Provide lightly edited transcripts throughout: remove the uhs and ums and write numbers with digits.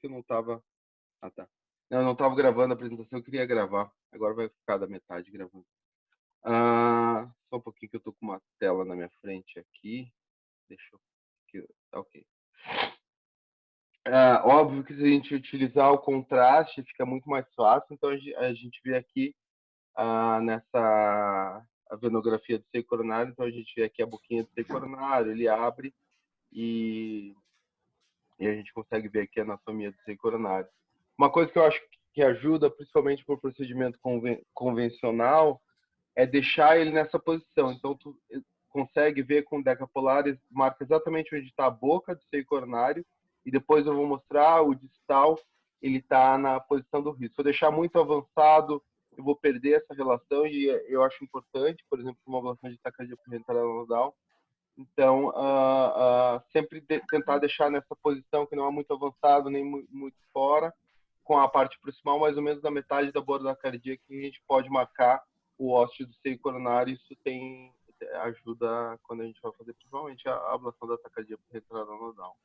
que eu não estava... Ah, tá. Não, eu não estava gravando a apresentação, eu queria gravar. Agora vai ficar da metade gravando. Só um pouquinho que eu estou com uma tela na minha frente aqui. Deixa eu... Tá ok. Óbvio que se a gente utilizar o contraste, fica muito mais fácil. Então, a gente vê aqui nessa a venografia do seio coronário. Então, a gente vê aqui a boquinha do seio coronário, ele abre e a gente consegue ver aqui a anatomia do seio coronário. Uma coisa que eu acho que ajuda, principalmente por procedimento convencional, é deixar ele nessa posição. Então, tu consegue ver com o Decapolares, marca exatamente onde está a boca do seio coronário, e depois eu vou mostrar o distal, ele está na posição do risco. Se eu deixar muito avançado, eu vou perder essa relação, e eu acho importante, por exemplo, uma ablação de taquicardia parenteral nodal. Então, sempre tentar deixar nessa posição que não é muito avançado, nem muito fora, com a parte proximal, mais ou menos na metade da borda da cardíaca, que a gente pode marcar o ósseo do seio coronário. Isso ajuda quando a gente vai fazer, principalmente, a ablação da taquicardia retronodal.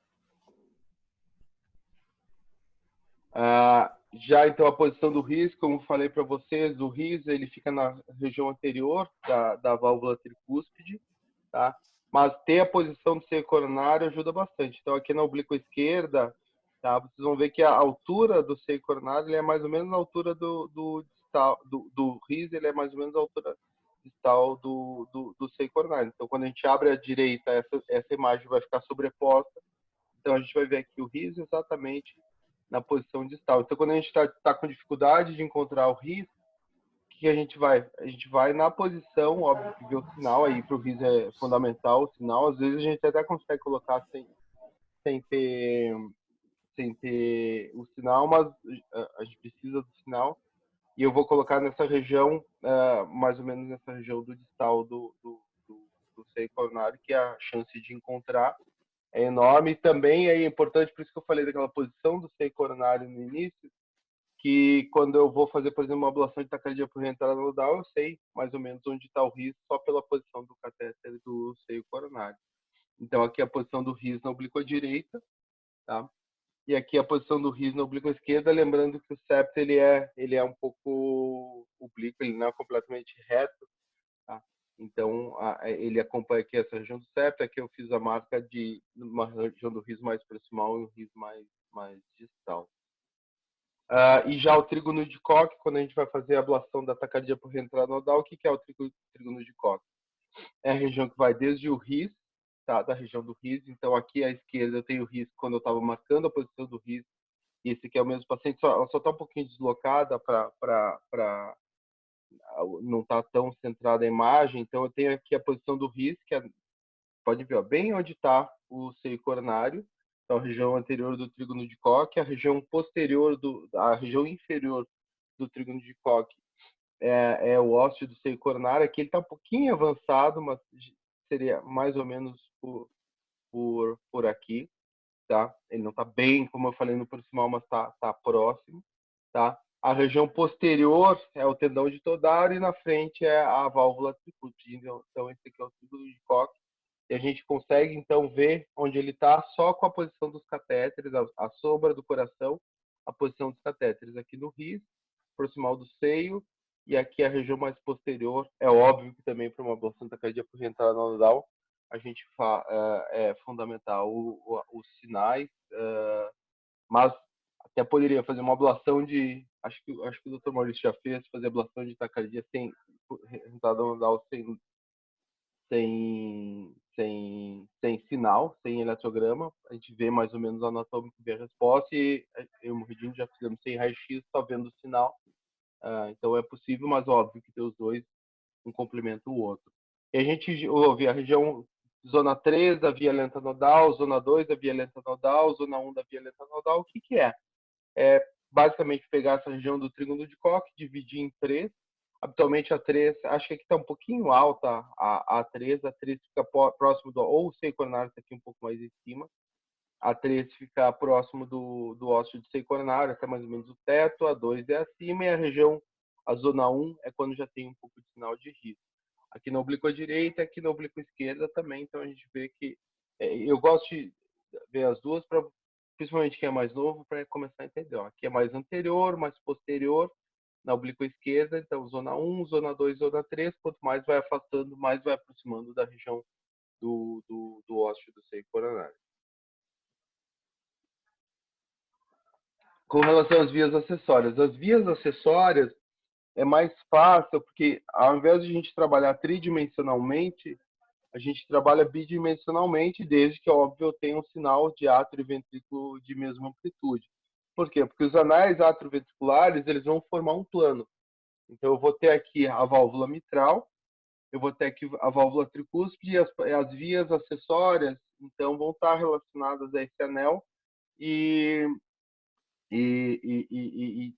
Já, então, a posição do RIS, como falei para vocês, o RIS ele fica na região anterior da válvula tricúspide, tá? Mas ter a posição do seio coronário ajuda bastante. Então, aqui na oblíqua esquerda, tá? Vocês vão ver que a altura do seio coronário ele é mais ou menos a altura do RIS, ele é mais ou menos a altura distal do seio coronário. Então, quando a gente abre à direita, essa imagem vai ficar sobreposta. Então, a gente vai ver aqui o RIS exatamente na posição distal. Então, quando a gente está com dificuldade de encontrar o RIS, o que a gente vai? A gente vai na posição, óbvio que ver o sinal, aí para o RIS é fundamental o sinal. Às vezes a gente até consegue colocar sem ter o sinal, mas a gente precisa do sinal. E eu vou colocar nessa região, mais ou menos nessa região do distal do seio coronário, que a chance de encontrar é enorme. E também é importante, por isso que eu falei daquela posição do seio coronário no início, que quando eu vou fazer, por exemplo, uma ablação de taquicardia por entrada nodal, eu sei mais ou menos onde está o RIS só pela posição do catéter do seio coronário. Então, aqui a posição do RIS na oblíqua direita, tá? E aqui a posição do RIS na oblíqua esquerda, lembrando que o septo ele é um pouco oblíquo, ele não é completamente reto, tá? Então, ele acompanha aqui essa região do septo. Aqui eu fiz a marca de uma região do RIS mais proximal e um RIS mais distal. E já o trígono de Koch, quando a gente vai fazer a ablação da taquicardia por reentrada nodal, o que é o trígono de Koch? É a região que vai desde o RIS, tá? Da região do RIS. Então, aqui à esquerda eu tenho o RIS quando eu estava marcando a posição do RIS. E esse aqui é o mesmo paciente, ela só está um pouquinho deslocada para não estar tão centrada a imagem. Então, eu tenho aqui a posição do RIS, que pode ver, ó, bem onde está o seio coronário. Então, a região anterior do trígono de Koch, a região posterior, a região inferior do trígono de Koch é o ósseo do seio coronário. Aqui ele está um pouquinho avançado, mas seria mais ou menos por aqui, tá? Ele não está bem, como eu falei, no proximal, mas tá próximo, tá? A região posterior é o tendão de Todário e na frente é a válvula tricúspide. Então, esse aqui é o trígono de Koch. E a gente consegue, então, ver onde ele está só com a posição dos catéteres, a sombra do coração, a posição dos catéteres aqui no RIS, proximal do seio, e aqui a região mais posterior. É óbvio que também para uma ablação da taquicardia por reentrada nodal, a gente é fundamental os sinais, mas até poderia fazer uma ablação de... Acho que o Dr. Maurício já fez, fazer ablação de taquicardia sem reentrada nodal, sem sinal, sem eletrograma. A gente vê mais ou menos anatômico, vê a resposta, e eu e o Morridinho já fizemos sem raio-x, só vendo o sinal. Então é possível, mas óbvio que ter os dois, um complementa o outro. E a gente ouve a região zona 3 da via lenta nodal, zona 2 da via lenta nodal, zona 1 da via lenta nodal. O que é? É basicamente pegar essa região do trígono de Koch, dividir em 3. Habitualmente a 3, acho que aqui está um pouquinho alta a 3 fica próximo ou o seio coronário está aqui um pouco mais em cima. A 3 fica próximo do ósseo de seio coronário, até mais ou menos o teto. A 2 é acima, e a zona 1 é quando já tem um pouco de sinal de risco. Aqui na oblíqua direita, aqui na oblíqua esquerda também. Então a gente vê que eu gosto de ver as duas para principalmente quem é mais novo, para começar a entender. Ó, aqui é mais anterior, mais posterior, na oblíqua esquerda, então zona 1, zona 2, zona 3, quanto mais vai afastando, mais vai aproximando da região do ósseo do seio coronário. Com relação às vias acessórias, as vias acessórias é mais fácil, porque ao invés de a gente trabalhar tridimensionalmente, a gente trabalha bidimensionalmente, desde que, óbvio, eu tenha um sinal de átrio e ventrículo de mesma amplitude. Por quê? Porque os anais atrioventriculares, eles vão formar um plano. Então, eu vou ter aqui a válvula mitral, eu vou ter aqui a válvula tricúspide, e as vias acessórias, então, vão estar relacionadas a esse anel, e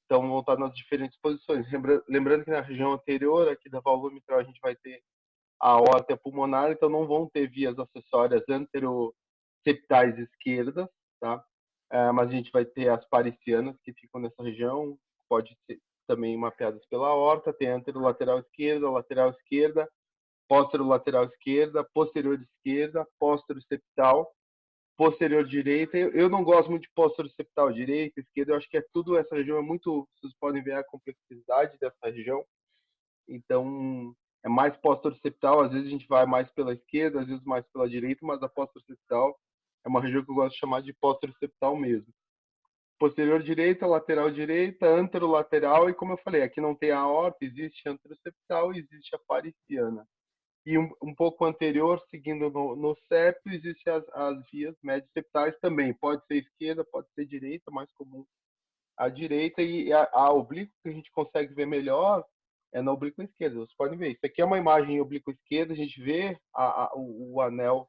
então vão estar nas diferentes posições. Lembrando que na região anterior aqui da válvula mitral a gente vai ter a aorta pulmonar, então não vão ter vias acessórias anteroseptais esquerdas, tá? Mas a gente vai ter as paricianas que ficam nessa região, pode ser também mapeadas pela aorta, tem anterolateral esquerda, posterolateral esquerda, posterior esquerda, septal, posterior direita. Eu não gosto muito de posterior septal direita, esquerda, eu acho que é tudo, essa região é muito, vocês podem ver a complexidade dessa região, então é mais posterior-septal, às vezes a gente vai mais pela esquerda, às vezes mais pela direita, mas a posterior-septal é uma região que eu gosto de chamar de posterior-septal mesmo. Posterior direita, lateral direita, anterolateral, e como eu falei, aqui não tem a aorta, existe anteroseptal e existe a pariciana. E um pouco anterior, seguindo no septo, existem as vias médio-septais também. Pode ser esquerda, pode ser direita, mais comum a direita, e a oblíqua que a gente consegue ver melhor é na oblíqua esquerda. Vocês podem ver. Isso aqui é uma imagem em oblíqua esquerda, a gente vê o anel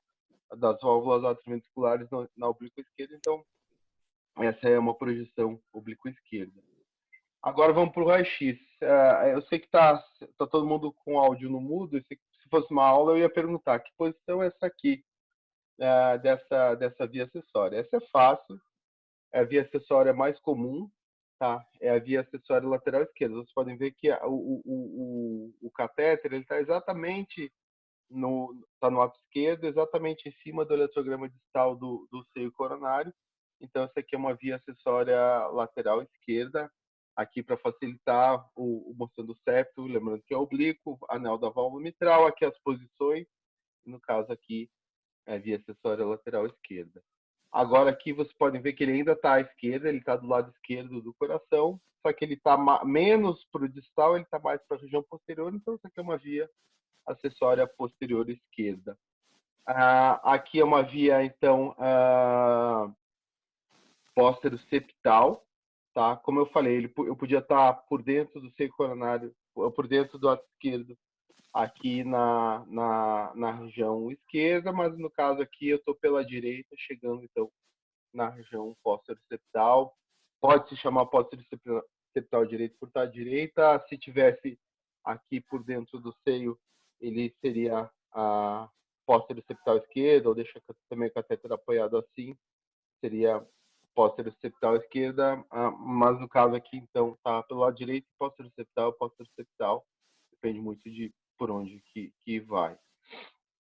das válvulas atrioventriculares na oblíqua esquerda, então essa é uma projeção oblíqua esquerda. Agora vamos para o raio-x. Eu sei que está todo mundo com áudio no mudo, se fosse uma aula eu ia perguntar que posição é essa aqui, dessa via acessória. Essa é fácil, é a via acessória mais comum, tá? É a via acessória lateral esquerda. Vocês podem ver que o catéter está exatamente tá no ápice esquerdo, exatamente em cima do eletrograma distal do seio coronário. Então, essa aqui é uma via acessória lateral esquerda, aqui para facilitar mostrando o septo, lembrando que é oblíquo, anel da válvula mitral, aqui as posições, no caso aqui é a via acessória lateral esquerda. Agora aqui vocês podem ver que ele ainda está à esquerda, ele está do lado esquerdo do coração, só que ele está menos para o distal, ele está mais para a região posterior, então essa aqui é uma via acessória posterior esquerda. Aqui é uma via, então, póstero-septal, tá? Como eu falei, eu podia estar por dentro do seio coronário, por dentro do ato esquerdo, aqui na região esquerda, mas no caso aqui eu estou pela direita, chegando, então, na região póstero-septal. Pode se chamar póstero-septal direito por estar à direita. Se tivesse aqui por dentro do seio, ele seria a póstero-septal esquerda, ou deixa também o catéter apoiado assim, seria póstero-septal esquerda, mas no caso aqui, então, tá pelo lado direito, póstero-septal, depende muito de por onde que vai.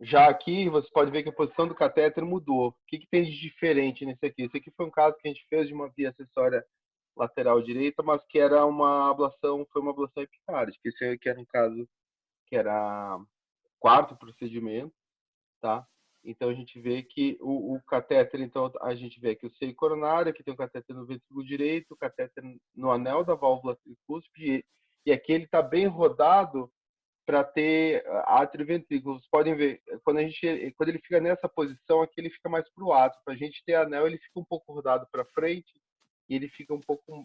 Já aqui, você pode ver que a posição do catéter mudou. O que tem de diferente nesse aqui? Esse aqui foi um caso que a gente fez de uma via acessória lateral direita, mas que era uma ablação, foi uma ablação epicárdica. Esse aqui era um caso que era quarto procedimento, tá? Então a gente vê que o catéter, então a gente vê que o seio coronário, aqui tem o catéter no ventrículo direito, o catéter no anel da válvula tricúspide, e aqui ele está bem rodado para ter átrio e ventrículo. Vocês podem ver, quando ele fica nessa posição, aqui ele fica mais para o átrio. Para a gente ter anel, ele fica um pouco rodado para frente e ele fica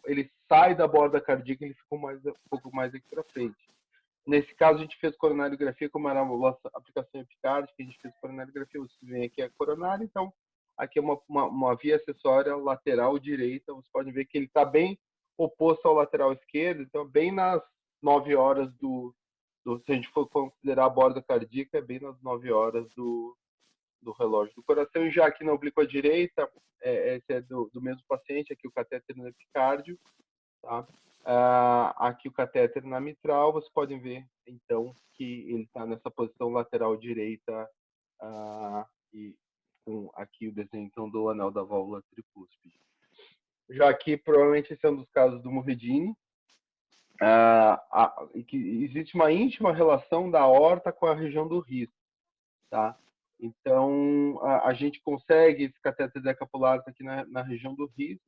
ele sai da borda cardíaca, ele fica um pouco mais aqui para frente. Nesse caso, a gente fez coronariografia, como era uma aplicação epicárdica, a gente fez coronariografia, você vem aqui a coronária, então aqui é uma via acessória lateral direita, vocês podem ver que ele está bem oposto ao lateral esquerdo, então bem nas 9 horas se a gente for considerar a borda cardíaca, é bem nas 9 horas do relógio do coração. E já aqui na oblíqua direita, esse é do mesmo paciente, aqui o catéter no epicárdio, tá? Aqui o catéter na mitral, vocês podem ver, então, que ele está nessa posição lateral direita, e com aqui o desenho, então, do anel da válvula tricúspide. já aqui provavelmente esse é um dos casos do Muredini, que existe uma íntima relação da aorta com a região do risco, tá? Então, a gente consegue, esse catéter decapulares aqui na região do risco,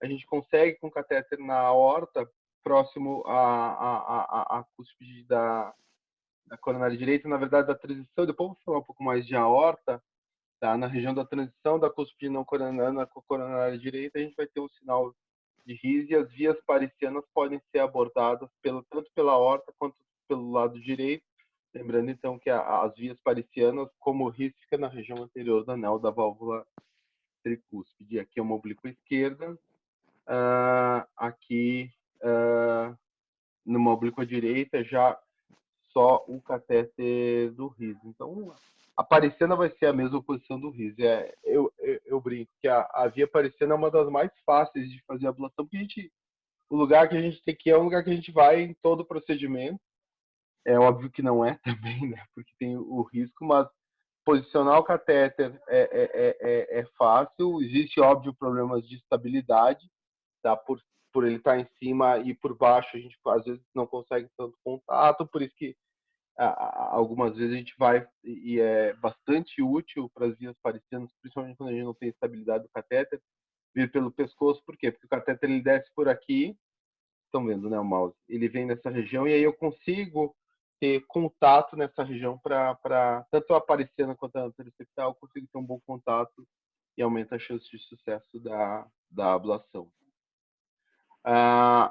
a gente consegue com catéter na aorta, próximo à cúspide da coronária direita, na verdade, da transição, depois vou falar um pouco mais de aorta, tá? Na região da transição da cúspide não coronariana com a coronária direita, a gente vai ter um sinal de RIS e as vias paricianas podem ser abordadas tanto pela aorta quanto pelo lado direito. Lembrando, então, que as vias paricianas, como o RIS, fica na região anterior do anel da válvula tricúspide. Aqui é uma oblíqua esquerda, aqui numa oblíqua direita, já só o catéter do RIS. Então, a pariciana vai ser a mesma posição do RIS. Eu brinco que a via pariciana é uma das mais fáceis de fazer a ablação, porque o lugar que a gente tem que ir é o lugar que a gente vai em todo o procedimento. É óbvio que não é também, né? Porque tem o risco, mas posicionar o catéter é fácil. Existe, óbvio, problemas de estabilidade, tá? Por ele estar em cima e por baixo, a gente às vezes não consegue tanto contato, por isso que algumas vezes a gente vai, e é bastante útil para as vias paricianas, principalmente quando a gente não tem estabilidade do catéter, vir pelo pescoço. Por quê? Porque o catéter ele desce por aqui, estão vendo, né, o mouse? Ele vem nessa região e aí eu consigo ter contato nessa região para tanto a pariciana quanto a anteroseptal, eu consigo ter um bom contato e aumenta a chance de sucesso da ablação.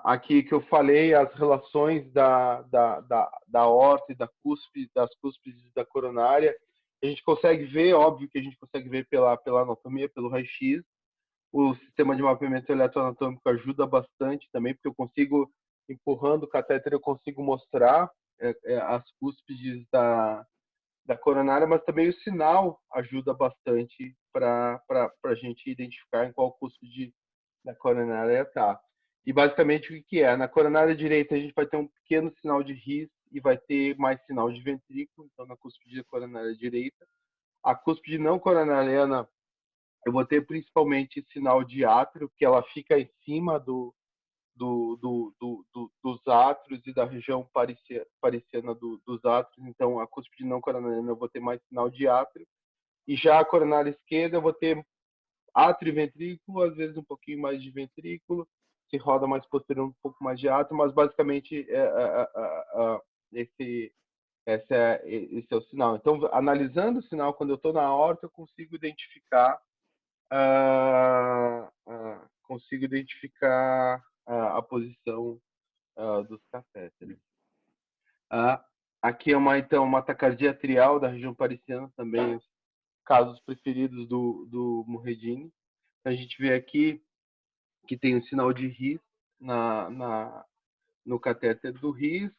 Aqui que eu falei, as relações da aorta e das cúspides da coronária, a gente consegue ver, óbvio que a gente consegue ver pela anatomia, pelo raio-x. O sistema de mapeamento eletroanatômico ajuda bastante também, porque eu consigo, empurrando o catéter, eu consigo mostrar as cúspides da coronária, mas também o sinal ajuda bastante para a gente identificar em qual cúspide da coronária está. E basicamente o que é? Na coronária direita a gente vai ter um pequeno sinal de RIS e vai ter mais sinal de ventrículo, então na cúspide da coronária direita. A cúspide não coronariana eu vou ter principalmente sinal de átrio, que ela fica em cima dos átrios e da região pariciana dos átrios. Então, a cúspide não coronariana eu vou ter mais sinal de átrio. E já a coronária esquerda eu vou ter átrio e ventrículo, às vezes um pouquinho mais de ventrículo, se roda mais posterior um pouco mais de átrio, mas basicamente esse esse é o sinal. Então, analisando o sinal, quando eu estou na aorta, eu consigo identificar consigo identificar a posição dos catéteres. Aqui é uma taquicardia atrial da região pariciana, também os casos preferidos do Muredini. A gente vê aqui que tem um sinal de RIS no catéter do RIS,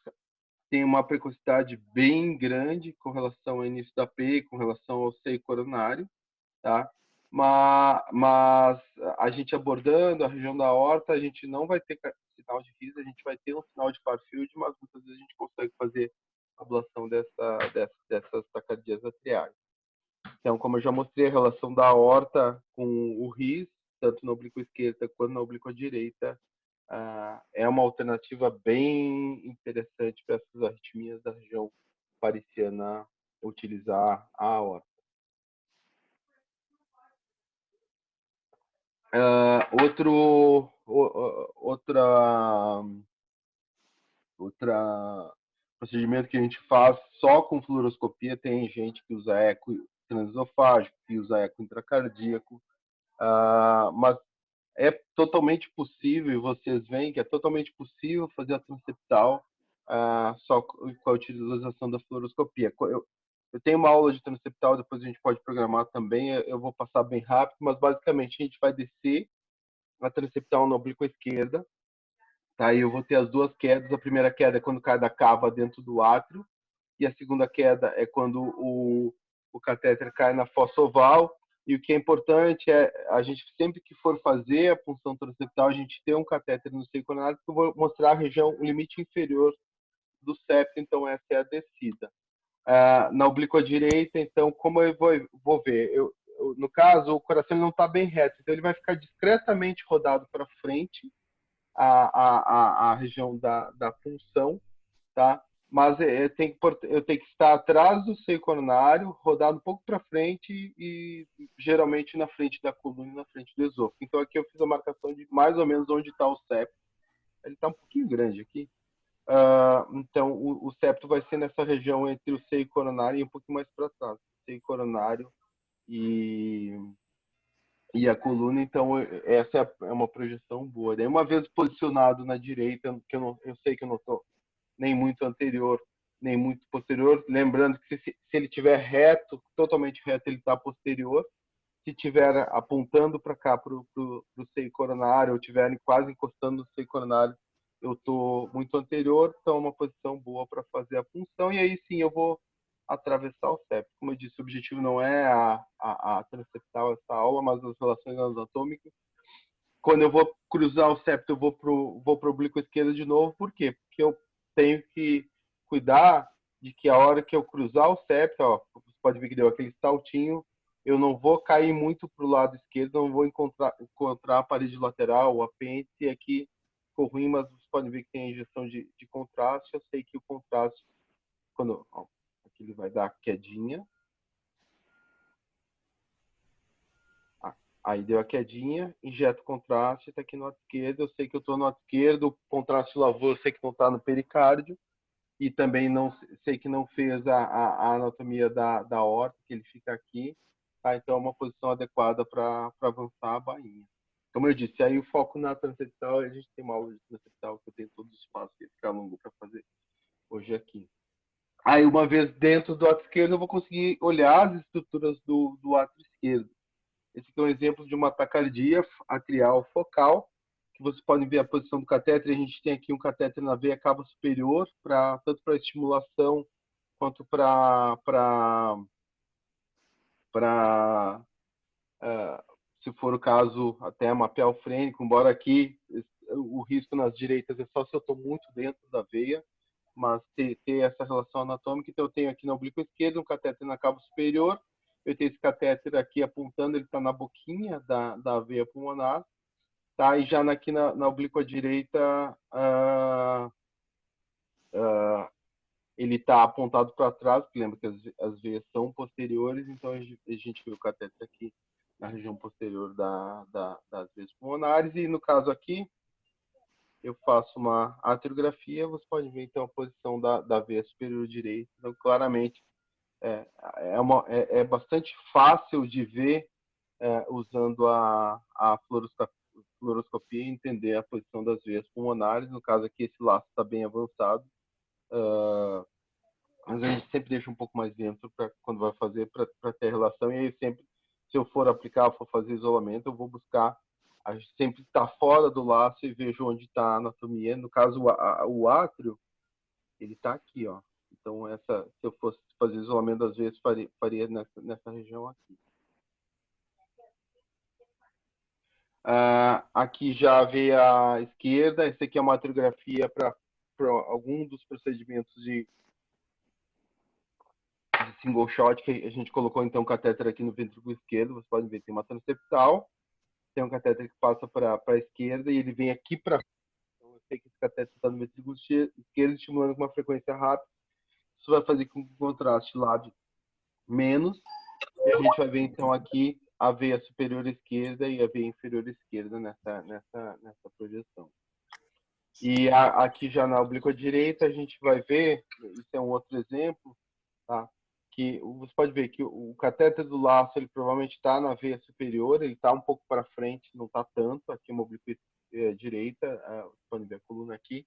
tem uma precocidade bem grande com relação ao início da P, com relação ao seio coronário, tá? Mas a gente abordando a região da aorta, a gente não vai ter sinal de RIS, a gente vai ter um sinal de Farfield, mas muitas vezes a gente consegue fazer a ablação dessas taquicardias atriais. Então, como eu já mostrei, a relação da aorta com o RIS, tanto na oblíqua esquerda quanto na oblíqua direita, é uma alternativa bem interessante para essas arritmias da região pariciana utilizar a aorta. Outra procedimento que a gente faz só com fluoroscopia, tem gente que usa eco transesofágico, que usa eco intracardíaco, mas é totalmente possível, vocês veem que é totalmente possível fazer a transeptal só com a utilização da fluoroscopia. Eu tenho uma aula de transeptal, depois a gente pode programar também, eu vou passar bem rápido, mas basicamente a gente vai descer a transeptal na oblíqua esquerda, tá? E eu vou ter as duas quedas. A primeira queda é quando cai da cava dentro do átrio, e a segunda queda é quando o catéter cai na fossa oval. E o que é importante é a gente sempre que for fazer a punção transeptal, a gente ter um catéter no seio coronário, que eu vou mostrar a região, o limite inferior do septo, então essa é a descida. Na oblíqua direita, então, como eu vou ver? no caso, o coração não está bem reto, então ele vai ficar discretamente rodado para frente, a região da punção, tá? Mas eu tenho que estar atrás do seio coronário, rodado um pouco para frente e geralmente na frente da coluna e na frente do esôfago. Então aqui eu fiz a marcação de mais ou menos onde está o septo. Ele está um pouquinho grande aqui. Então o septo vai ser nessa região entre o seio coronário e um pouquinho mais para trás. Seio coronário e a coluna, então essa é uma projeção boa. Daí, uma vez posicionado na direita, que eu sei que eu não estou nem muito anterior, nem muito posterior, lembrando que se ele estiver reto, totalmente reto, ele está posterior. Se estiver apontando para cá, para o seio coronário, ou estiver quase encostando no seio coronário, eu estou muito anterior, então é uma posição boa para fazer a punção, e aí sim eu vou atravessar o septo. Como eu disse, o objetivo não é a transeptal essa aula, mas as relações anatômicas. Quando eu vou cruzar o septo, eu vou pro oblíquo esquerdo de novo. Por quê? Porque eu tenho que cuidar de que a hora que eu cruzar o septo, ó, você pode ver que deu aquele saltinho, eu não vou cair muito para o lado esquerdo, não vou encontrar a parede lateral, o apêndice. Aqui ficou ruim, mas vocês podem ver que tem a injeção de contraste. Eu sei que o contraste, quando aqui ele vai dar quedinha. Aí deu a quedinha, injeto contraste, está aqui no lado esquerdo. Eu sei que eu estou no lado esquerdo, o contraste lavou, eu sei que não está no pericárdio. E também não sei que não fez a anatomia da aorta, que ele fica aqui. Tá? Então é uma posição adequada para avançar a bainha. Como eu disse, aí o foco na transeptal, a gente tem uma aula de transeptal que eu tenho todo o espaço que fica longo para fazer hoje aqui. Aí, uma vez dentro do átrio esquerdo, eu vou conseguir olhar as estruturas do átrio esquerdo. Esse aqui é um exemplo de uma taquicardia atrial focal, que vocês podem ver a posição do catéter. A gente tem aqui um catéter na veia cava superior, tanto para estimulação quanto se for o caso, até mapear o frênico, embora aqui o risco nas direitas é só se eu estou muito dentro da veia, mas ter essa relação anatômica. Então eu tenho aqui na oblíqua esquerda um catéter na cava superior, eu tenho esse catéter aqui apontando, ele está na boquinha da veia pulmonar, tá? E já aqui na oblíqua direita, ele está apontado para trás, porque lembra que as veias são posteriores, então a gente vê o catéter aqui na região posterior das veias pulmonares. E no caso aqui, eu faço uma arteriografia, você pode ver então a posição da veia superior direita. Então, claramente, é bastante fácil de ver usando a fluoroscopia e entender a posição das veias pulmonares. No caso aqui, esse laço está bem avançado. Mas a gente sempre deixa um pouco mais dentro quando vai fazer, para ter relação. E aí sempre, se eu for aplicar, for fazer isolamento, eu vou buscar a gente sempre está fora do laço e vejo onde está a anatomia. No caso, o átrio, ele está aqui, ó. Então, se eu fosse fazer isolamento, às vezes faria nessa região aqui. Aqui já vê a esquerda. Esse aqui é uma arteriografia para algum dos procedimentos de single shot, que a gente colocou então um catéter aqui no ventrículo esquerdo. Vocês podem ver, tem uma transeptal, tem um catéter que passa para a esquerda e ele vem aqui para. Então, eu sei que esse catéter está no ventrículo esquerdo, estimulando com uma frequência rápida. Isso vai fazer com que o contraste lave menos. E a gente vai ver então aqui a veia superior esquerda e a veia inferior esquerda nessa projeção. E aqui já na oblíqua direita a gente vai ver, isso é um outro exemplo, tá? Que você pode ver que o catéter do laço, ele provavelmente está na veia superior, ele está um pouco para frente, não está tanto, aqui é uma oblíqua direita, você pode ver a coluna aqui,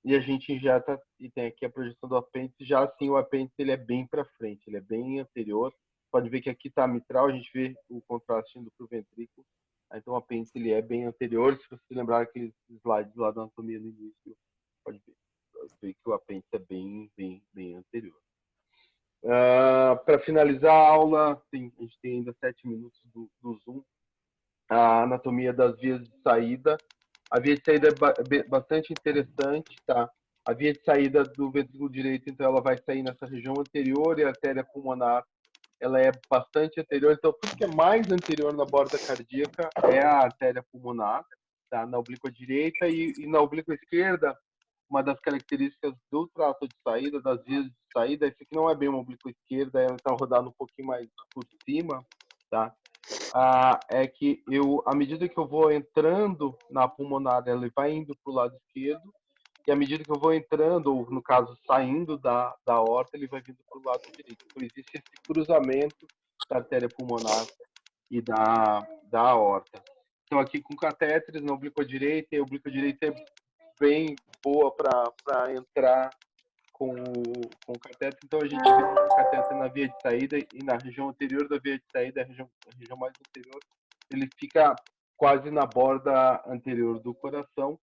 e a gente injeta, e tem aqui a projeção do apêndice. Já assim, o apêndice ele é bem para frente, ele é bem anterior. Pode ver que aqui está a mitral, a gente vê o contraste indo para o ventrículo. Então o apêndice ele é bem anterior. Se você lembrar aqueles slides lá da anatomia no início, pode ver que o apêndice é bem anterior. Para finalizar a aula, a gente tem ainda 7 minutos do Zoom. A anatomia das vias de saída. A via de saída é bastante interessante, tá? A via de saída do ventrículo direito, então, ela vai sair nessa região anterior e a artéria pulmonar ela é bastante anterior, então tudo que é mais anterior na borda cardíaca é a artéria pulmonar, tá? Na oblíqua direita e na oblíqua esquerda, uma das características do trato de saída, das vias de saída, esse aqui não é bem uma oblíqua esquerda, ela está rodando um pouquinho mais por cima, tá? É que à medida que eu vou entrando na pulmonar, ela vai indo para o lado esquerdo, e à medida que eu vou entrando, ou no caso, saindo da aorta, ele vai vindo para o lado direito. Então, existe esse cruzamento da artéria pulmonar e da aorta. Então, aqui com catéteres na oblíqua direita, e a oblíqua direita é bem boa para entrar com o catéter. Então, a gente vê o catéter na via de saída e na região anterior da via de saída, a região mais anterior, ele fica quase na borda anterior do coração.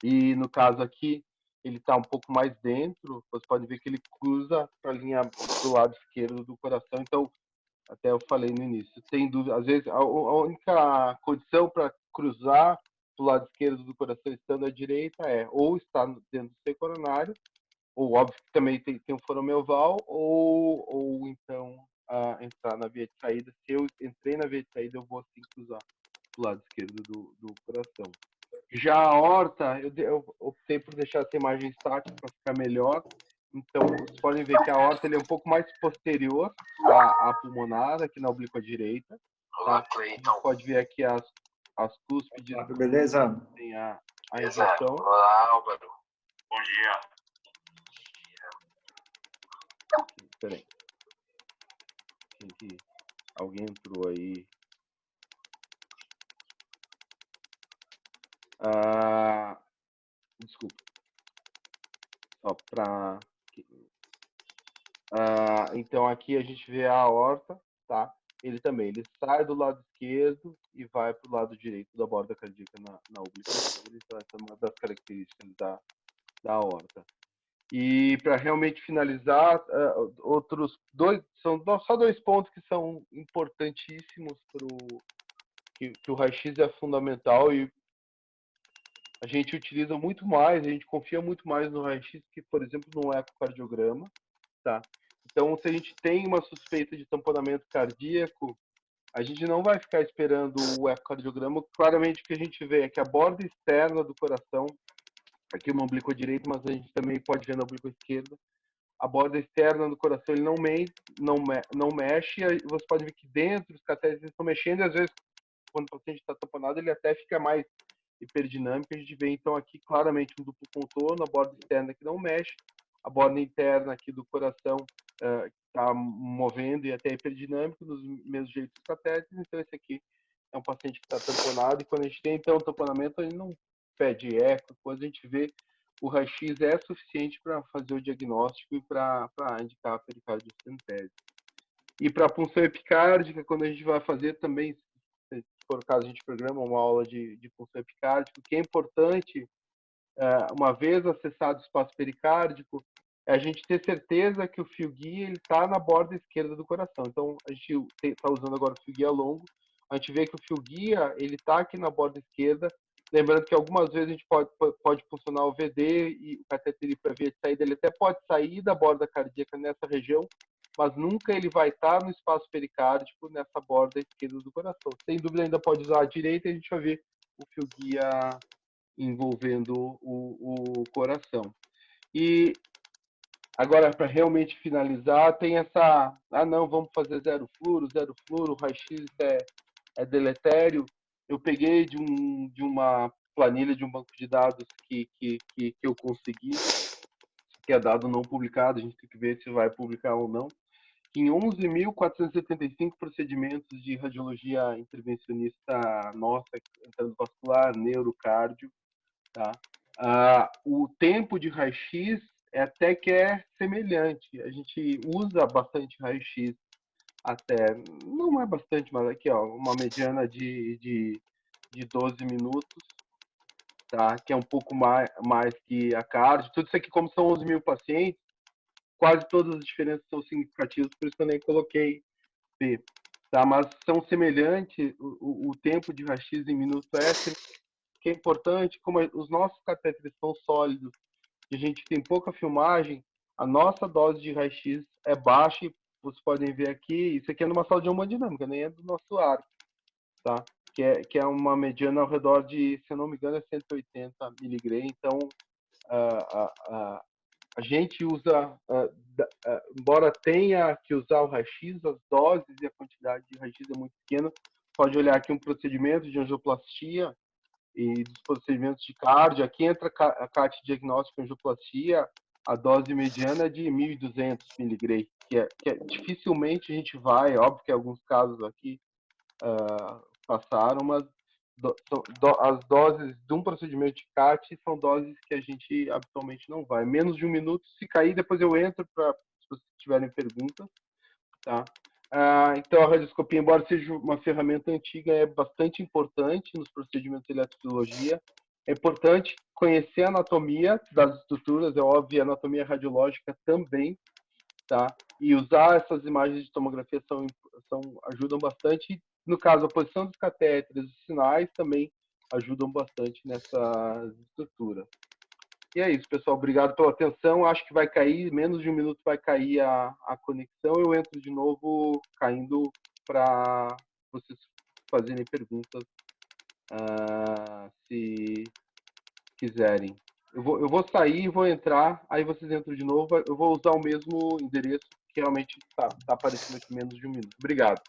E no caso aqui, ele está um pouco mais dentro. Você pode ver que ele cruza para a linha do lado esquerdo do coração. Então, até eu falei no início, tem dúvida. Às vezes, a única condição para cruzar do lado esquerdo do coração estando à direita é ou estar dentro do seio coronário, ou óbvio que também tem um forameoval, ou então entrar na via de saída. Se eu entrei na via de saída, eu vou assim cruzar do lado esquerdo do coração. Já a aorta, eu optei por deixar essa imagem estática para ficar melhor. Então, vocês podem ver que a aorta ele é um pouco mais posterior à pulmonar, aqui na oblíqua direita. Tá? A gente pode ver aqui as cúspides. Beleza? Tem a injeção. Olá, Álvaro. Bom dia. Peraí. Alguém entrou aí. Desculpa. Só para... então, aqui a gente vê a aorta, tá? Ele sai do lado esquerdo e vai para o lado direito da borda cardíaca na oblíqua esquerda. Então, essa é uma das características da aorta. E para realmente finalizar, outros dois, são só dois pontos que são importantíssimos que o raio-x é fundamental e a gente utiliza muito mais, a gente confia muito mais no raio-x que, por exemplo, no ecocardiograma, tá? Então, se a gente tem uma suspeita de tamponamento cardíaco, a gente não vai ficar esperando o ecocardiograma. Claramente, o que a gente vê é que a borda externa do coração, aqui uma oblíqua direita, mas a gente também pode ver na oblíqua esquerda, a borda externa do coração ele não mexe, e você pode ver que dentro os catéteres estão mexendo, e às vezes, quando o paciente está tamponado, ele até fica mais hiperdinâmico. A gente vê, então, aqui claramente um duplo contorno, a borda externa que não mexe, a borda interna aqui do coração está movendo e até hiperdinâmico, dos mesmos jeitos dos catéteres. Então, esse aqui é um paciente que está tamponado, e quando a gente tem, então, o tamponamento, ele não pede eco, depois a gente vê o raio-x é suficiente para fazer o diagnóstico e para indicar a pericardiocentese. E para a punção epicárdica, quando a gente vai fazer também, se for o caso, a gente programa uma aula de punção epicárdica, o que é importante, uma vez acessado o espaço pericárdico, é a gente ter certeza que o fio guia está na borda esquerda do coração. Então, a gente está usando agora o fio guia longo, a gente vê que o fio guia está aqui na borda esquerda. Lembrando que algumas vezes a gente pode funcionar o VD e o cateter para via de saída, ele até pode sair da borda cardíaca nessa região, mas nunca ele vai estar no espaço pericárdico nessa borda esquerda do coração. Sem dúvida, ainda pode usar a direita e a gente vai ver o fio guia envolvendo o coração. E agora, para realmente finalizar, tem essa... não, vamos fazer zero fluoro, o raio-x é deletério. Eu peguei de uma planilha, de um banco de dados que eu consegui, que é dado não publicado, a gente tem que ver se vai publicar ou não, que em 11.475 procedimentos de radiologia intervencionista nossa, entrando vascular, neurocardio, tá? O tempo de raio-x até que é semelhante. A gente usa bastante raio-x, até, não é bastante, mas aqui, ó, uma mediana de 12 minutos, tá? Que é um pouco mais que a cardio. Tudo isso aqui, como são 11.000 pacientes, quase todas as diferenças são significativas, por isso que eu nem coloquei P. Tá? Mas são semelhantes, o tempo de raio-x em minuto que é importante, como os nossos catéteres são sólidos e a gente tem pouca filmagem, a nossa dose de raio-x é baixa e vocês podem ver aqui, isso aqui é numa sala de hemodinâmica, nem é do nosso ar, tá? Que é uma mediana ao redor de, se eu não me engano, é 180 miligray. Então, a gente usa, embora tenha que usar o raio-x, as doses e a quantidade de raio-x é muito pequena. Pode olhar aqui um procedimento de angioplastia e dos procedimentos de cardio. Aqui entra a CAT diagnóstico angioplastia, a dose mediana é de 1.200 miligray, que é dificilmente a gente vai, óbvio que alguns casos aqui passaram, mas as doses de um procedimento de CAT são doses que a gente habitualmente não vai. Menos de 1 minuto, se cair, depois eu entro para se vocês tiverem perguntas, tá? Então, a radioscopia, embora seja uma ferramenta antiga, é bastante importante nos procedimentos de eletrofisiologia. É importante conhecer a anatomia das estruturas, é óbvio, a anatomia radiológica também, tá? E usar essas imagens de tomografia ajudam bastante. No caso, a posição dos catéteres, os sinais também ajudam bastante nessas estruturas. E é isso, pessoal. Obrigado pela atenção. Acho que vai cair, menos de 1 minuto vai cair a conexão. Eu entro de novo caindo para vocês fazerem perguntas, se quiserem. Eu vou sair e vou entrar, aí vocês entram de novo. Eu vou usar o mesmo endereço que realmente está aparecendo aqui menos de 1 minuto. Obrigado.